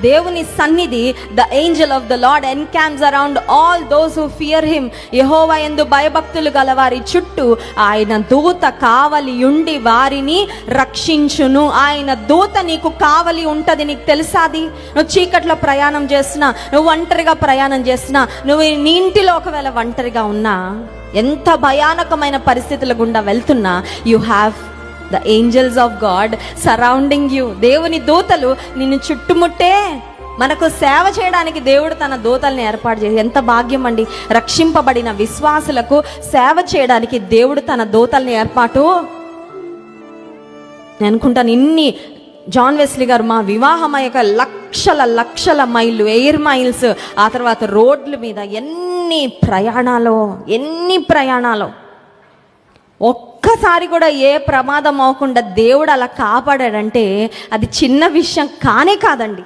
దేవుని సన్నిధి, the angel of the lord encamps around all those who fear him. Jehovah యందు భయభక్తులు గల వారి చుట్టూ ఆయన దూత కావలి ఉండి వారిని రక్షించును. ఆయన దూత నీకు కావలి ఉంటది. నీకు తెలుసాది? నువ్వు చీకట్లో ప్రయాణం చేస్తున్నా, నువ్వు ఒంటరిగా ప్రయాణం చేస్తున్నా, నువ్వు నీ ఇంటిలో ఒకవేళ ఒంటరిగా ఉన్నా, ఎంత భయానకమైన పరిస్థితుల గుండా వెళ్తున్నా, you have the angels of God surrounding you. దేవుని దూతలు నిన్ను చుట్టుముట్టే మనకు సేవ చేయడానికి దేవుడు తన దూతల్ని ఏర్పాటు చేసి, ఎంత భాగ్యం అండి. రక్షింపబడిన విశ్వాసులకు సేవ చేయడానికి దేవుడు తన దూతల్ని ఏర్పాటు. నేను అనుకుంటాను, ఇన్ని జాన్ వెస్లీ గారు మా వివాహం అయ్యాక లక్షల మైళ్ళు, ఎయిర్ మైల్స్, ఆ తర్వాత రోడ్ల మీద ఎన్ని ప్రయాణాలు. ఒక్కసారి కూడా ఏ ప్రమాదం అవ్వకుండా దేవుడు అలా కాపాడాడంటే అది చిన్న విషయం కానే కాదండి.